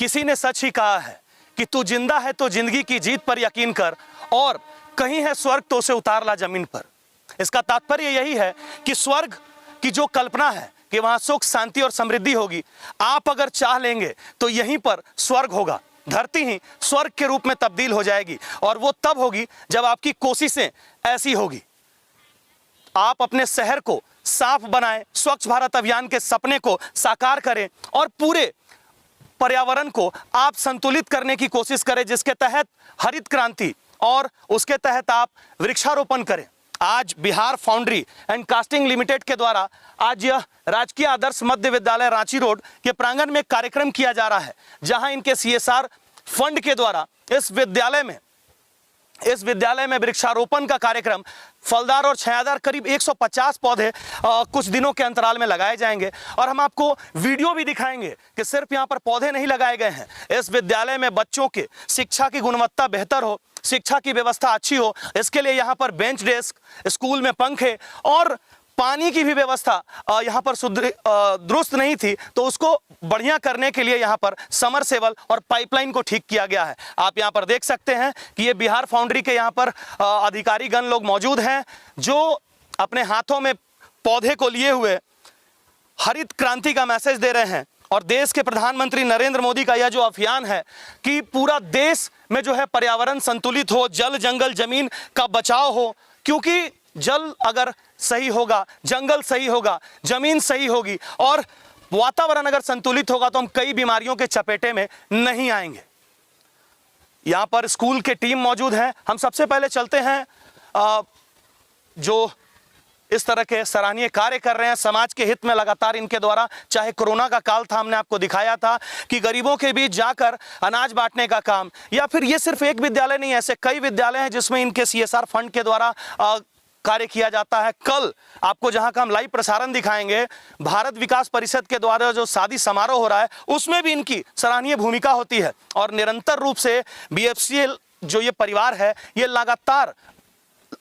किसी ने सच ही कहा है कि तू जिंदा है तो जिंदगी की जीत पर यकीन कर, और कहीं है स्वर्ग तो उसे उतार ला जमीन पर। इसका तात्पर्य यही है कि स्वर्ग की जो कल्पना है कि वहां सुख, शांति और समृद्धि होगी, आप अगर चाह लेंगे तो यहीं पर स्वर्ग होगा। धरती ही स्वर्ग के रूप में तब्दील हो जाएगी, और वो तब होगी जब आपकी कोशिशें ऐसी होगी। आप अपने शहर को साफ बनाएं, स्वच्छ भारत अभियान के सपने को साकार करें और पूरे पर्यावरण को आप संतुलित करने की कोशिश करें, जिसके तहत हरित क्रांति और उसके तहत आप वृक्षारोपण करें। आज Bihar foundry and casting limited के द्वारा आज यह राजकीय आदर्श मध्य विद्यालय रांची रोड के प्रांगण में कार्यक्रम किया जा रहा है, जहां इनके CSR फंड के द्वारा इस विद्यालय में वृक्षारोपण का कार्यक्रम, फलदार और छायादार करीब 150 पौधे कुछ दिनों के अंतराल में लगाए जाएंगे। और हम आपको वीडियो भी दिखाएंगे कि सिर्फ यहाँ पर पौधे नहीं लगाए गए हैं, इस विद्यालय में बच्चों के शिक्षा की गुणवत्ता बेहतर हो, शिक्षा की व्यवस्था अच्छी हो, इसके लिए यहाँ पर बेंच डेस्क, स्कूल में पंखे और पानी की भी व्यवस्था यहाँ पर दुरुस्त नहीं थी, तो उसको बढ़िया करने के लिए यहाँ पर समरसेबल और पाइपलाइन को ठीक किया गया है। आप यहाँ पर देख सकते हैं कि ये बिहार फाउंड्री के यहाँ पर अधिकारीगण लोग मौजूद हैं, जो अपने हाथों में पौधे को लिए हुए हरित क्रांति का मैसेज दे रहे हैं। और देश के प्रधानमंत्री नरेंद्र मोदी का यह जो अभियान है कि पूरा देश में जो है पर्यावरण संतुलित हो, जल जंगल जमीन का बचाव हो, क्योंकि जल अगर सही होगा, जंगल सही होगा, जमीन सही होगी और वातावरण अगर संतुलित होगा तो हम कई बीमारियों के चपेटे में नहीं आएंगे। यहां पर स्कूल के टीम मौजूद है। हम सबसे पहले चलते हैं जो इस तरह के सराहनीय कार्य कर रहे हैं समाज के हित में लगातार इनके द्वारा, चाहे कोरोना का काल था, हमने आपको दिखाया था कि गरीबों के बीच जाकर अनाज बांटने का काम, या फिर ये सिर्फ एक विद्यालय नहीं, ऐसे कई विद्यालय हैं जिसमें इनके CSR फंड के द्वारा कार्य किया जाता है। कल आपको जहां का हम लाइव प्रसारण दिखाएंगे, भारत विकास परिषद के द्वारा जो शादी समारोह हो रहा है, उसमें भी इनकी सराहनीय भूमिका होती है। और निरंतर रूप से BFCL जो ये परिवार है, ये लगातार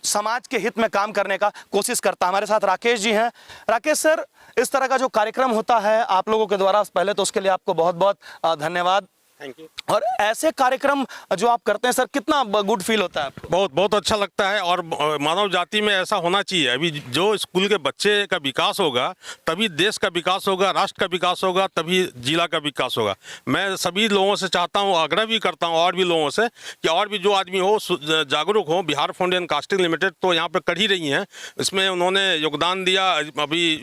समाज के हित में काम करने का कोशिश करता है। हमारे साथ राकेश जी हैं। राकेश सर, इस तरह का जो कार्यक्रम होता है आप लोगों के द्वारा, पहले तो उसके लिए आपको बहुत बहुत धन्यवाद। Thank you. और ऐसे कार्यक्रम जो आप करते हैं सर, कितना गुड फील होता है आपको? बहुत बहुत अच्छा लगता है, और मानव जाति में ऐसा होना चाहिए। अभी जो स्कूल के बच्चे का विकास होगा तभी देश का विकास होगा, राष्ट्र का विकास होगा, तभी जिला का विकास होगा। मैं सभी लोगों से चाहता हूँ, आग्रह भी करता हूँ और भी लोगों से कि और भी जो आदमी हो जागरूक हो। Bihar foundry and casting limited तो यहाँ पर कर ही रही हैं, इसमें उन्होंने योगदान दिया। अभी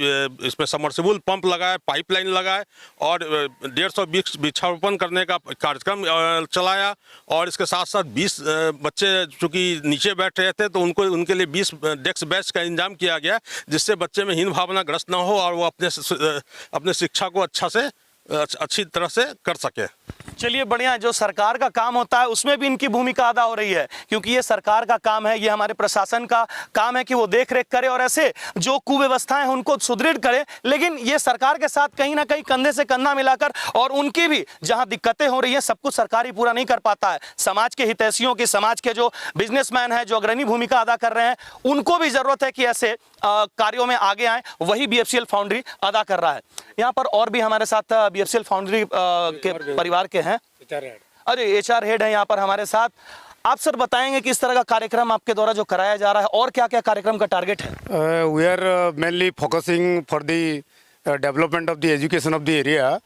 इसमें सबमर्सिबल पंप लगाए, पाइपलाइन लगाए और 150 वृक्षारोपण करने का कार्यक्रम चलाया। और इसके साथ साथ 20 बच्चे चूँकि नीचे बैठ रहे थे तो उनके लिए 20 डेस्क बेंच का इंतजाम किया गया, जिससे बच्चे में हीन भावना ग्रस्त न हो और वो अपने शिक्षा को अच्छी तरह से कर सके। चलिए बढ़िया, जो सरकार का काम होता है उसमें भी इनकी भूमिका अदा हो रही है, क्योंकि ये सरकार का काम है, ये हमारे प्रशासन का काम है कि वो देख रेख करे और ऐसे जो कुव्यवस्थाएं हैं उनको सुदृढ़ करे। लेकिन ये सरकार के साथ कहीं ना कहीं कंधे से कंधा मिलाकर, और उनकी भी जहां दिक्कतें हो रही हैं सब कुछ सरकार ही पूरा नहीं कर पाता है। समाज के हितैषियों की, समाज के जो बिजनेसमैन हैं, जो अग्रणी भूमिका अदा कर रहे हैं, उनको भी जरूरत है कि ऐसे कार्यों में आगे आए। वही BFCL फाउंड्री अदा कर रहा है। यहाँ पर और भी हमारे साथ BFCL फाउंड्री के परिवार के हैं। अरे HR हेड है यहाँ पर हमारे साथ। आप सर बताएंगे कि इस तरह का कार्यक्रम आपके द्वारा जो कराया जा रहा है और क्या क्या कार्यक्रम का टारगेट है? We are mainly focusing for the development of the education of the area.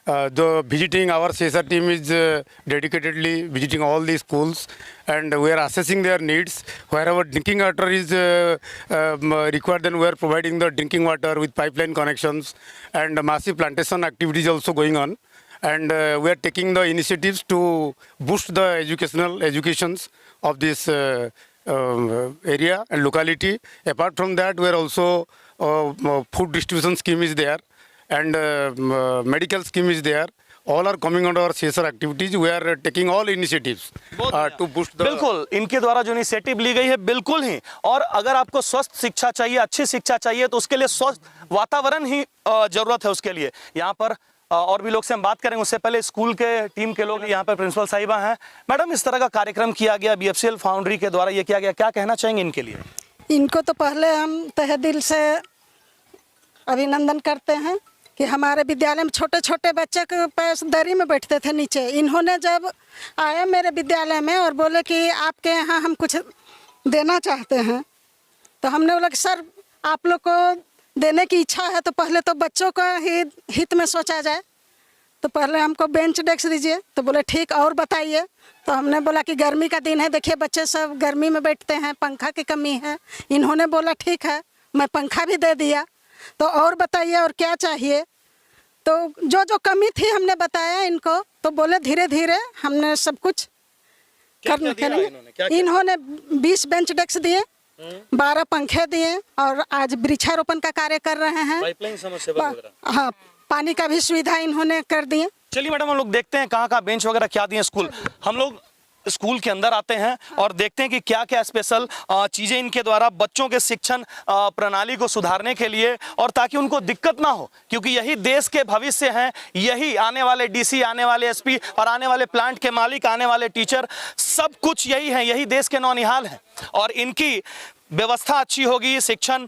The visiting our CSR team is dedicatedly visiting all the schools, and we are assessing their needs. Wherever drinking water is required, then we are providing the drinking water with pipeline connections, and massive plantation activities also going on. And we are taking the initiatives to boost the educations of this area and locality. Apart from that, we are also food distribution scheme is there, and medical scheme is there. All are coming under our CSR activities. We are taking all initiatives to boost the. बिल्कुल, इनके द्वारा जो initiative ली गई है बिल्कुल ही। और अगर आपको स्वस्थ शिक्षा चाहिए, अच्छी शिक्षा चाहिए, तो उसके लिए स्वस्थ वातावरण ही जरूरत है उसके लिए। यहाँ पर और भी लोग से हम बात करेंगे, उससे पहले स्कूल के टीम के लोग यहाँ पर प्रिंसिपल साहिबा हैं। मैडम, इस तरह का कार्यक्रम किया गया BFCL फाउंड्री के द्वारा, ये किया गया, क्या कहना चाहेंगे इनके लिए? इनको तो पहले हम तहे दिल से अभिनंदन करते हैं कि हमारे विद्यालय में छोटे छोटे बच्चे के पास दरी में बैठते थे नीचे। इन्होंने जब आए मेरे विद्यालय में और बोले कि आपके यहाँ हम कुछ देना चाहते हैं, तो हमने बोला कि सर आप लोग को देने की इच्छा है तो पहले तो बच्चों का ही हित में सोचा जाए, तो पहले हमको बेंच डेस्क दीजिए। तो बोले ठीक, और बताइए। तो हमने बोला कि गर्मी का दिन है, देखिए बच्चे सब गर्मी में बैठते हैं, पंखा की कमी है। इन्होंने बोला ठीक है, मैं पंखा भी दे दिया। तो और बताइए और क्या चाहिए। तो जो जो कमी थी हमने बताया इनको, तो बोले धीरे धीरे हमने सब कुछ करने करेंगे। इन्होंने 20 बेंच डेस्क दिए, 12 पंखे दिए और आज वृक्षारोपण का कार्य कर रहे हैं। पाइपलाइन समस्या वगैरह, हाँ, पानी का भी सुविधा इन्होंने कर दिए। चलिए मैडम, हम लोग देखते हैं कहाँ बेंच वगैरह क्या दिए स्कूल। हम लोग स्कूल के अंदर आते हैं और देखते हैं कि क्या क्या स्पेशल चीज़ें इनके द्वारा बच्चों के शिक्षण प्रणाली को सुधारने के लिए, और ताकि उनको दिक्कत ना हो, क्योंकि यही देश के भविष्य हैं, यही आने वाले डीसी, आने वाले एसपी और आने वाले प्लांट के मालिक, आने वाले टीचर, सब कुछ यही हैं, यही देश के नौनिहाल हैं। और इनकी व्यवस्था अच्छी होगी, शिक्षण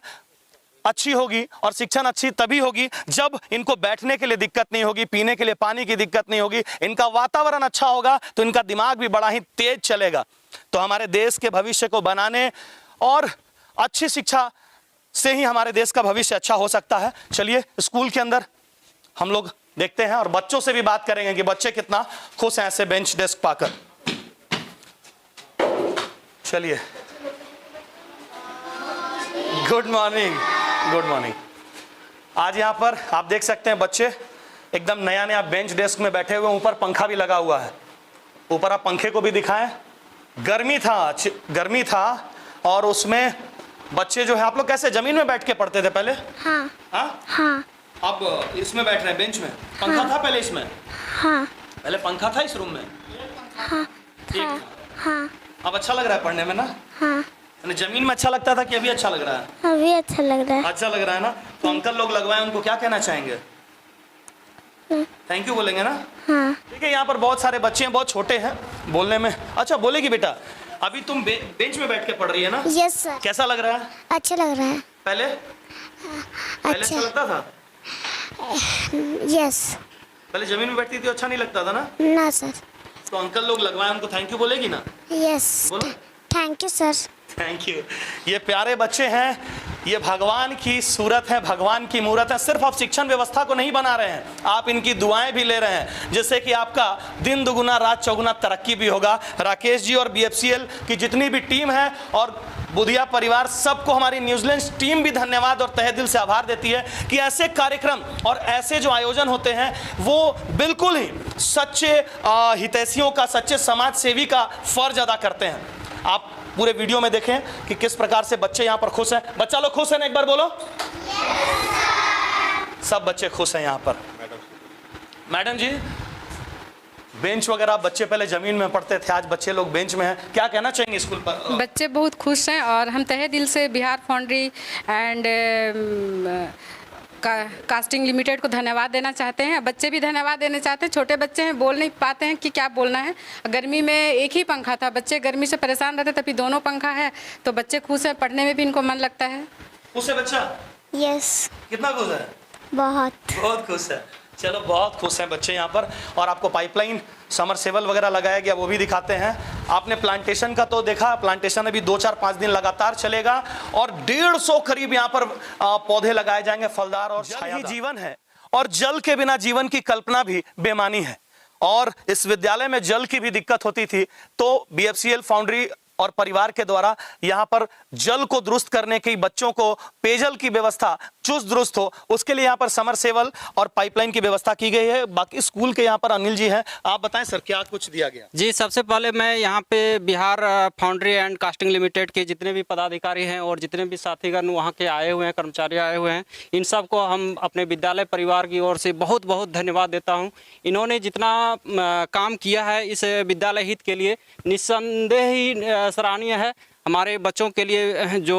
अच्छी होगी, और शिक्षण अच्छी तभी होगी जब इनको बैठने के लिए दिक्कत नहीं होगी, पीने के लिए पानी की दिक्कत नहीं होगी, इनका वातावरण अच्छा होगा तो इनका दिमाग भी बड़ा ही तेज चलेगा। तो हमारे देश के भविष्य को बनाने और अच्छी शिक्षा से ही हमारे देश का भविष्य अच्छा हो सकता है। चलिए स्कूल के अंदर हम लोग देखते हैं और बच्चों से भी बात करेंगे कि बच्चे कितना खुश हैं ऐसे बेंच डेस्क पाकर। चलिए, गुड मॉर्निंग। Good morning. आज यहाँ पर आप देख सकते हैं बच्चे एकदम नया नया बेंच डेस्क में बैठे हुए, ऊपर पंखा भी लगा हुआ है। ऊपर आप पंखे को भी दिखाएं। गर्मी था और उसमें बच्चे जो है, आप लोग कैसे जमीन में बैठ के पढ़ते थे पहले? हाँ। हाँ? हाँ। अब इसमें बैठ रहे हैं बेंच में। पंखा था पहले इसमें? हाँ। पहले पंखा था इस रूम में? हाँ। ठीक। हाँ। अब अच्छा लग रहा है पढ़ने में ना? हाँ। जमीन में अच्छा लगता था कि अभी अच्छा लग रहा है? अभी अच्छा लग रहा है। अच्छा लग रहा है ना? तो अंकल लोग लगवाए, उनको क्या कहना चाहेंगे? थैंक यू बोलेंगे ना? हाँ। ठीक है, यहाँ पर बहुत सारे बच्चे हैं, बहुत छोटे हैं बोलने में। अच्छा बोलेगी बेटा, अभी तुम बेंच में बैठ के पढ़ रही है ना? Yes sir. कैसा लग रहा है? अच्छा लग रहा है। पहले अच्छा लगता था? यस। पहले जमीन में बैठती थी, अच्छा नहीं लगता था ना? ना सर। तो अंकल लोग लगवाए, उनको थैंक यू बोलेगी ना? यस। बोलो। Thank you sir. Thank you. ये प्यारे बच्चे हैं, ये भगवान की सूरत है, भगवान की मूरत है। सिर्फ आप शिक्षण व्यवस्था को नहीं बना रहे हैं, आप इनकी दुआएं भी ले रहे हैं, जिससे कि आपका दिन दुगुना रात चौगुना तरक्की भी होगा। राकेश जी और BFCL की जितनी भी टीम है और बुधिया परिवार, सबको हमारी न्यूजीलैंड टीम भी धन्यवाद और तहे दिल से आभार देती है कि ऐसे कार्यक्रम और ऐसे जो आयोजन होते हैं वो बिल्कुल ही सच्चे हितैषियों का, सच्चे समाज सेवी का फर्ज अदा करते हैं। आप पूरे वीडियो में देखें कि किस प्रकार से बच्चे यहाँ पर खुश हैं। बच्चा लोग खुश हैं ना? एक बार बोलो। सब बच्चे खुश हैं यहाँ पर। मैडम जी, बेंच वगैरह बच्चे पहले जमीन में पढ़ते थे, आज बच्चे लोग बेंच में हैं, क्या कहना चाहेंगे स्कूल पर? बच्चे बहुत खुश हैं और हम तहे दिल से Bihar foundry and casting limited को धन्यवाद देना चाहते हैं। बच्चे भी धन्यवाद देना चाहते हैं। छोटे बच्चे हैं, बोल नहीं पाते हैं कि क्या बोलना है। गर्मी में एक ही पंखा था, बच्चे गर्मी से परेशान रहते, तभी दोनों पंखा है, तो बच्चे खुश हैं, पढ़ने में भी इनको मन लगता है। खुश है बच्चा? यस। कितना खुश है? बहुत खुश है। चलो, बहुत खुश हैं बच्चे यहाँ पर। और आपको पाइपलाइन समरसेबल वगैरह लगाया गया, वो भी दिखाते हैं। आपने प्लांटेशन का तो देखा, प्लांटेशन अभी 2-4-5 दिन लगातार चलेगा और 150 करीब यहाँ पर पौधे लगाए जाएंगे, फलदार और छायादार। जल ही जीवन है और जल के बिना जीवन की कल्पना भी बेमानी है। और इस विद्यालय में जल की भी दिक्कत होती थी, तो BFCL फाउंड्री और परिवार के द्वारा यहाँ पर जल को दुरुस्त करने की, बच्चों को पेयजल की व्यवस्था चुस्त दुरुस्त हो, उसके लिए यहाँ पर समरसेबल और पाइपलाइन की व्यवस्था की गई है। बाकी स्कूल के यहाँ पर अनिल जी हैं, आप बताएं सर क्या कुछ दिया गया? जी, सबसे पहले मैं यहाँ पे Bihar foundry and casting limited के जितने भी पदाधिकारी हैं और जितने भी साथीगण वहाँ के आए हुए हैं, कर्मचारी आए हुए हैं, इन सब को हम अपने विद्यालय परिवार की ओर से बहुत बहुत धन्यवाद देता हूँ। इन्होंने जितना काम किया है इस विद्यालय हित के लिए, निस्संदेह ही सराहनीय है। हमारे बच्चों के लिए जो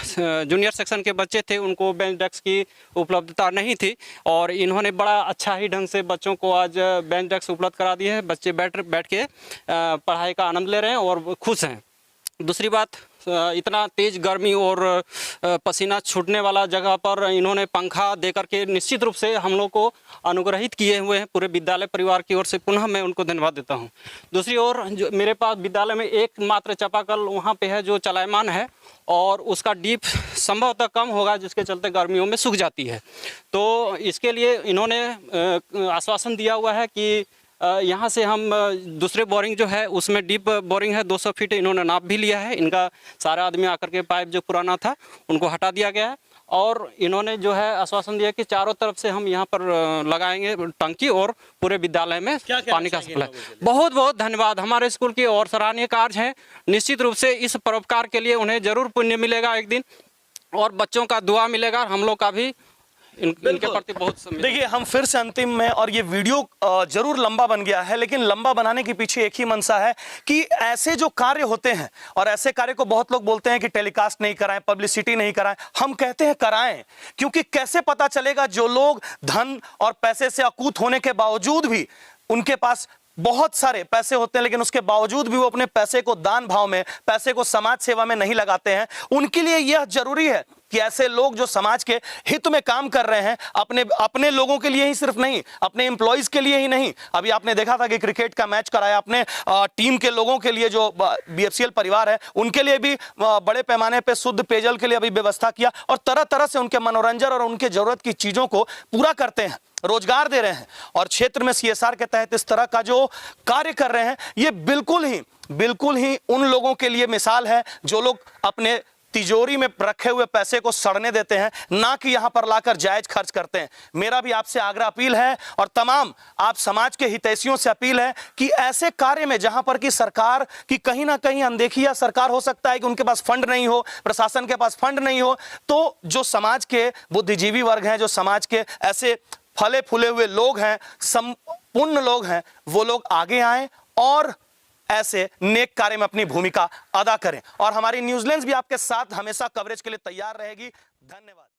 जूनियर सेक्शन के बच्चे थे उनको बेंच डेस्क की उपलब्धता नहीं थी और इन्होंने बड़ा अच्छा ही ढंग से बच्चों को आज बेंच डेस्क उपलब्ध करा दी है। बच्चे बैठ के पढ़ाई का आनंद ले रहे हैं और खुश हैं। दूसरी बात, इतना तेज गर्मी और पसीना छूटने वाला जगह पर इन्होंने पंखा देकर के निश्चित रूप से हम लोग को अनुग्रहित किए हुए हैं। पूरे विद्यालय परिवार की ओर से पुनः मैं उनको धन्यवाद देता हूं। दूसरी ओर जो मेरे पास विद्यालय में एकमात्र चापाकल वहां पे है जो चलायमान है और उसका डीप संभवतः कम होगा, जिसके चलते गर्मियों में सूख जाती है। तो इसके लिए इन्होंने आश्वासन दिया हुआ है कि यहाँ से हम दूसरे बोरिंग जो है उसमें डीप बोरिंग है 200 फीट, इन्होंने नाप भी लिया है। इनका सारा आदमी आकर के पाइप जो पुराना था उनको हटा दिया गया है और इन्होंने जो है आश्वासन दिया कि चारों तरफ से हम यहाँ पर लगाएंगे टंकी और पूरे विद्यालय में पानी का सप्लाई। बहुत बहुत धन्यवाद हमारे स्कूल की और सराहनीय कार्य है। निश्चित रूप से इस परोपकार के लिए उन्हें जरूर पुण्य मिलेगा एक दिन और बच्चों का दुआ मिलेगा, हम लोग का भी इनके प्रति बहुत। देखिए हम फिर से अंतिम में, और ये वीडियो जरूर लंबा बन गया है, लेकिन लंबा बनाने के पीछे एक ही मंशा है कि ऐसे जो कार्य होते हैं, और ऐसे कार्य को बहुत लोग बोलते हैं कि टेलीकास्ट नहीं कराएं, पब्लिसिटी नहीं कराएं, हम कहते हैं कराएं, क्योंकि कैसे पता चलेगा जो लोग धन और पैसे से अकूत होने के बावजूद भी, उनके पास बहुत सारे पैसे होते हैं लेकिन उसके बावजूद भी वो अपने पैसे को दान भाव में, पैसे को समाज सेवा में नहीं लगाते हैं, उनके लिए यह जरूरी है कि ऐसे लोग जो समाज के हित में काम कर रहे हैं, अपने लोगों के लिए ही सिर्फ नहीं, अपने एम्प्लॉइज के लिए ही नहीं। अभी आपने देखा था कि क्रिकेट का मैच कराया, अपने टीम के लोगों के लिए जो BFCL परिवार है उनके लिए भी बड़े पैमाने पे शुद्ध पेयजल के लिए अभी व्यवस्था किया और तरह तरह से उनके मनोरंजन और उनके जरूरत की चीजों को पूरा करते हैं, रोजगार दे रहे हैं। और क्षेत्र में CSR के तहत इस तरह का जो कार्य कर रहे हैं, ये बिल्कुल ही उन लोगों के लिए मिसाल है जो लोग अपने तिजोरी में रखे हुए पैसे को सड़ने देते हैं, ना कि यहां पर लाकर जायज खर्च करते हैं। मेरा भी आपसे आग्रह अपील है और तमाम आप समाज के हितैषियों से अपील है कि ऐसे कार्य में जहां पर कि सरकार की कहीं ना कहीं अनदेखी, या सरकार हो सकता है कि उनके पास फंड नहीं हो, प्रशासन के पास फंड नहीं हो, तो जो समाज के बुद्धिजीवी वर्ग हैं, जो समाज के ऐसे फले फूले हुए लोग हैं, संपूर्ण लोग हैं, वो लोग आगे आएं और ऐसे नेक कार्य में अपनी भूमिका अदा करें। और हमारी न्यूजीलैंड भी आपके साथ हमेशा कवरेज के लिए तैयार रहेगी। धन्यवाद।